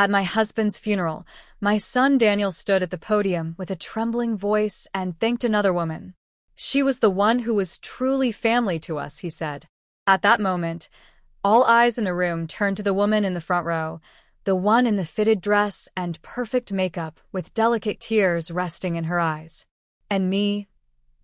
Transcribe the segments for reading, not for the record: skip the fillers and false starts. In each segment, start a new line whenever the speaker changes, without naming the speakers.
At my husband's funeral, my son Daniel stood at the podium with a trembling voice and thanked another woman. She was the one who was truly family to us, he said. At that moment, all eyes in the room turned to the woman in the front row, the one in the fitted dress and perfect makeup with delicate tears resting in her eyes. And me,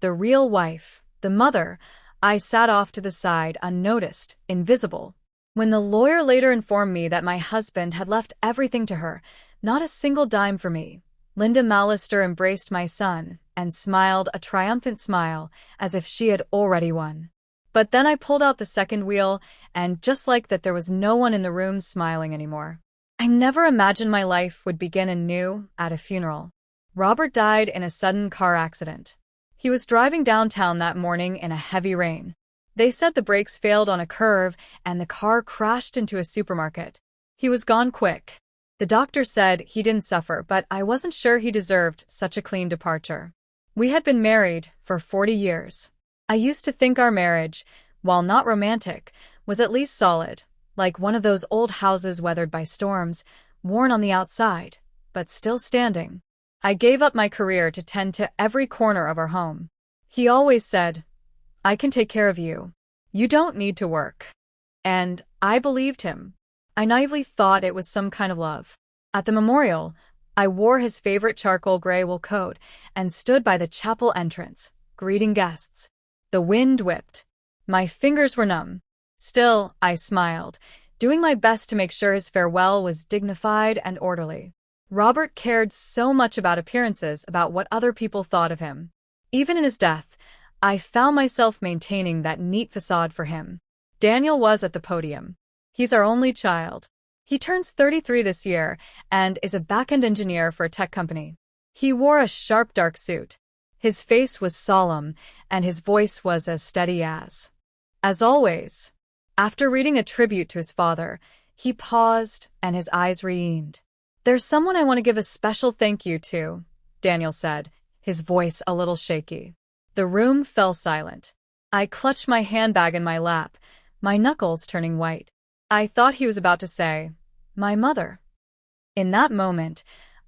the real wife, the mother, I sat off to the side, unnoticed, invisible. When the lawyer later informed me that my husband had left everything to her, not a single dime for me, Linda Mallister embraced my son and smiled a triumphant smile as if she had already won. But then I pulled out the second wheel, and just like that, there was no one in the room smiling anymore. I never imagined my life would begin anew at a funeral. Robert died in a sudden car accident. He was driving downtown that morning in a heavy rain. They said the brakes failed on a curve and the car crashed into a supermarket. He was gone quick. The doctor said he didn't suffer, but I wasn't sure he deserved such a clean departure. We had been married for 40 years. I used to think our marriage, while not romantic, was at least solid, like one of those old houses weathered by storms, worn on the outside, but still standing. I gave up my career to tend to every corner of our home. He always said, "I can take care of you. You don't need to work." And I believed him. I naively thought it was some kind of love. At the memorial, I wore his favorite charcoal gray wool coat and stood by the chapel entrance, greeting guests. The wind whipped. My fingers were numb. Still, I smiled, doing my best to make sure his farewell was dignified and orderly. Robert cared so much about appearances, about what other people thought of him. Even in his death, I found myself maintaining that neat facade for him. Daniel was at the podium. He's our only child. He turns 33 this year and is a back-end engineer for a tech company. He wore a sharp dark suit. His face was solemn, and his voice was as steady as always. After reading a tribute to his father, he paused and his eyes re-beamed. "There's someone I want to give a special thank you to," Daniel said, his voice a little shaky. The room fell silent. I clutched my handbag in my lap, my knuckles turning white. I thought he was about to say, "My mother." In that moment,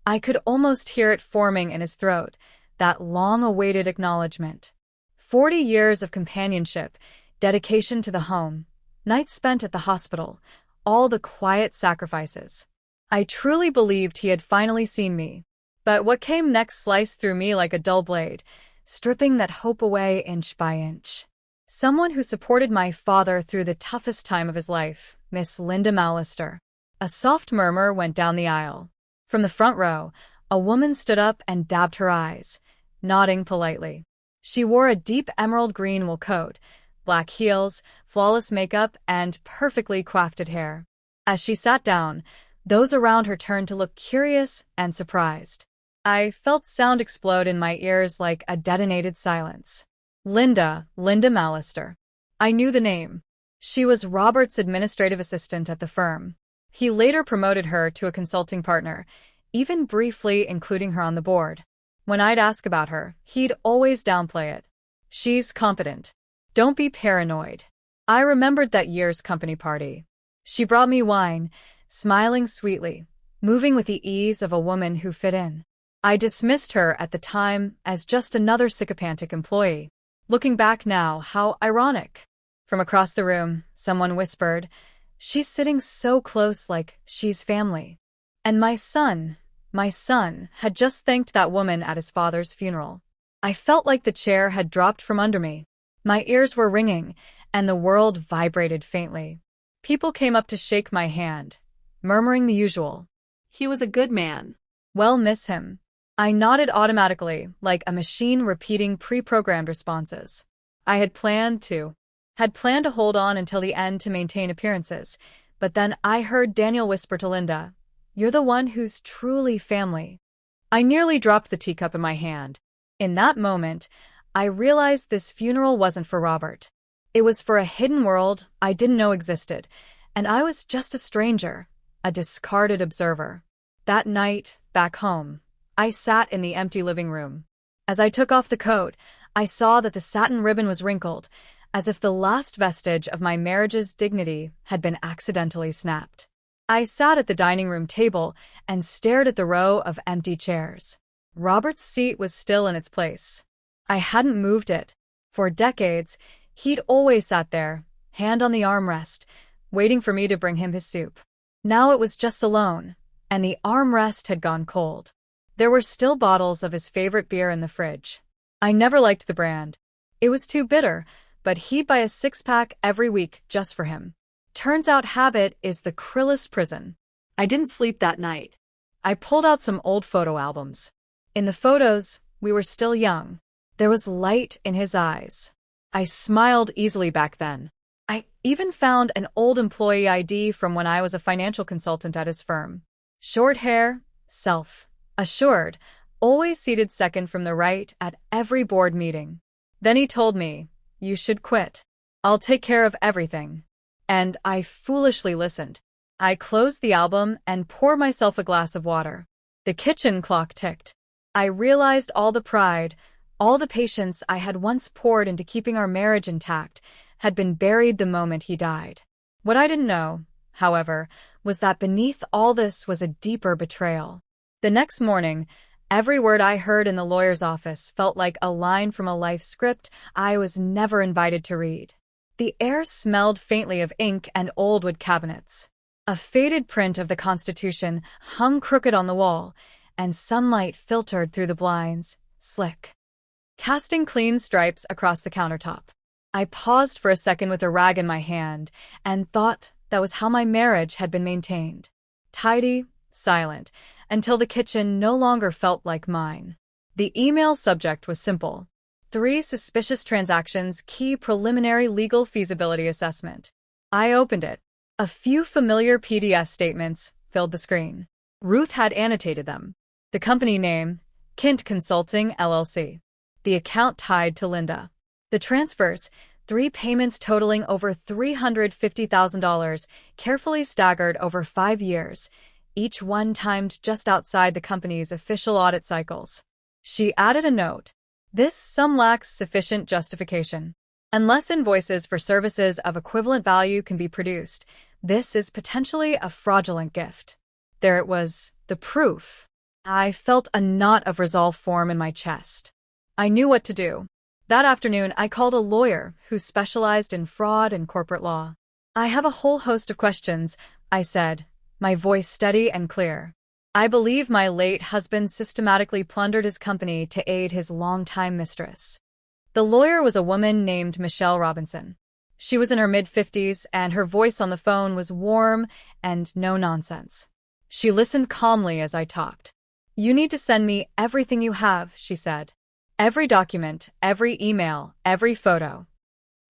I could almost hear it forming in his throat, that long-awaited acknowledgement. 40 years of companionship, dedication to the home, nights spent at the hospital, all the quiet sacrifices. I truly believed he had finally seen me. But what came next sliced through me like a dull blade, stripping that hope away inch by inch. Someone who supported my father through the toughest time of his life, Miss Linda Mallister. A soft murmur went down the aisle. From the front row, a woman stood up and dabbed her eyes, nodding politely. She wore a deep emerald green wool coat, black heels, flawless makeup, and perfectly coiffed hair. As she sat down, those around her turned to look curious and surprised. I felt sound explode in my ears like a detonated silence. Linda Mallister. I knew the name. She was Robert's administrative assistant at the firm. He later promoted her to a consulting partner, even briefly including her on the board. When I'd ask about her, he'd always downplay it. "She's competent. Don't be paranoid." I remembered that year's company party. She brought me wine, smiling sweetly, moving with the ease of a woman who fit in. I dismissed her at the time as just another sycophantic employee. Looking back now, how ironic. From across the room, someone whispered, "She's sitting so close, like she's family." And my son had just thanked that woman at his father's funeral. I felt like the chair had dropped from under me. My ears were ringing, and the world vibrated faintly. People came up to shake my hand, murmuring the usual.
"He was a good man."
"Well, miss him." I nodded automatically, like a machine repeating pre-programmed responses. I had planned to hold on until the end to maintain appearances, but then I heard Daniel whisper to Linda, "You're the one who's truly family." I nearly dropped the teacup in my hand. In that moment, I realized this funeral wasn't for Robert. It was for a hidden world I didn't know existed, and I was just a stranger, a discarded observer. That night, back home, I sat in the empty living room. As I took off the coat, I saw that the satin ribbon was wrinkled, as if the last vestige of my marriage's dignity had been accidentally snapped. I sat at the dining room table and stared at the row of empty chairs. Robert's seat was still in its place. I hadn't moved it. For decades, he'd always sat there, hand on the armrest, waiting for me to bring him his soup. Now it was just alone, and the armrest had gone cold. There were still bottles of his favorite beer in the fridge. I never liked the brand. It was too bitter, but he'd buy a six-pack every week just for him. Turns out habit is the cruelest prison.
I didn't sleep that night.
I pulled out some old photo albums. In the photos, we were still young. There was light in his eyes. I smiled easily back then. I even found an old employee ID from when I was a financial consultant at his firm. Short hair, self-assured, always seated second from the right at every board meeting. Then he told me, "You should quit. I'll take care of everything." And I foolishly listened. I closed the album and poured myself a glass of water. The kitchen clock ticked. I realized all the pride, all the patience I had once poured into keeping our marriage intact had been buried the moment he died. What I didn't know, however, was that beneath all this was a deeper betrayal. The next morning, every word I heard in the lawyer's office felt like a line from a life script I was never invited to read. The air smelled faintly of ink and old wood cabinets. A faded print of the Constitution hung crooked on the wall, and sunlight filtered through the blinds, slick, casting clean stripes across the countertop. I paused for a second with a rag in my hand and thought that was how my marriage had been maintained. Tidy, silent, until the kitchen no longer felt like mine. The email subject was simple. 3 suspicious transactions, key preliminary legal feasibility assessment. I opened it. A few familiar PDF statements filled the screen. Ruth had annotated them. The company name, Kint Consulting, LLC. The account tied to Linda. The transfers, 3 payments totaling over $350,000, carefully staggered over 5 years, each one timed just outside the company's official audit cycles. She added a note. This sum lacks sufficient justification. Unless invoices for services of equivalent value can be produced, this is potentially a fraudulent gift. There it was, the proof. I felt a knot of resolve form in my chest. I knew what to do. That afternoon, I called a lawyer who specialized in fraud and corporate law. "I have a whole host of questions," I said, my voice steady and clear. "I believe my late husband systematically plundered his company to aid his longtime mistress." The lawyer was a woman named Michelle Robinson. She was in her mid-50s, and her voice on the phone was warm and no nonsense. She listened calmly as I talked. "You need to send me everything you have," she said. "Every document, every email, every photo."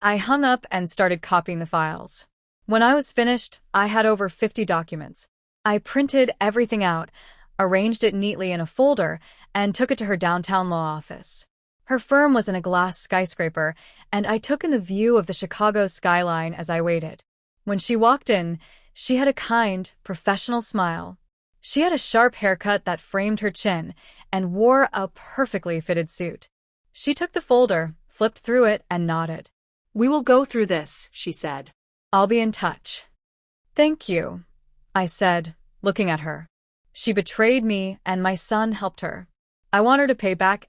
I hung up and started copying the files. When I was finished, I had over 50 documents. I printed everything out, arranged it neatly in a folder, and took it to her downtown law office. Her firm was in a glass skyscraper, and I took in the view of the Chicago skyline as I waited. When she walked in, she had a kind, professional smile. She had a sharp haircut that framed her chin and wore a perfectly fitted suit. She took the folder, flipped through it, and nodded.
"We will go through this," she said.
"I'll be in touch." "Thank you," I said, looking at her. She betrayed me, and my son helped her. I want her to pay back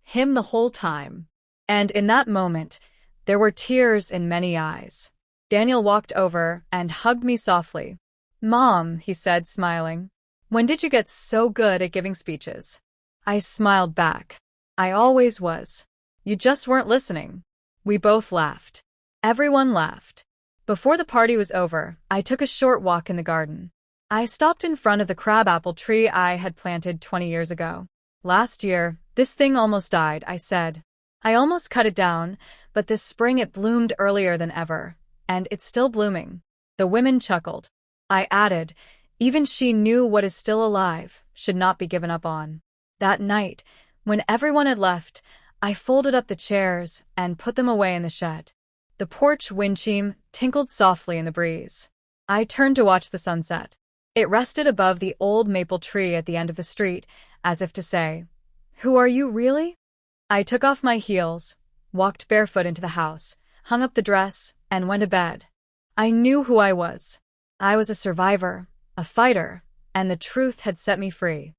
him the whole time.
And in that moment, there were tears in many eyes. Daniel walked over and hugged me softly. "Mom," he said, smiling. "When did you get so good at giving speeches?" I smiled back. "I always was. You just weren't listening." We both laughed. Everyone laughed. Before the party was over, I took a short walk in the garden. I stopped in front of the crabapple tree I had planted 20 years ago. "Last year, this thing almost died," I said. "I almost cut it down, but this spring it bloomed earlier than ever, and it's still blooming." The women chuckled. I added, "Even she knew what is still alive should not be given up on." That night, when everyone had left, I folded up the chairs and put them away in the shed. The porch wind chime tinkled softly in the breeze. I turned to watch the sunset. It rested above the old maple tree at the end of the street, as if to say, "Who are you really?" I took off my heels, walked barefoot into the house, hung up the dress, and went to bed. I knew who I was. I was a survivor, a fighter, and the truth had set me free.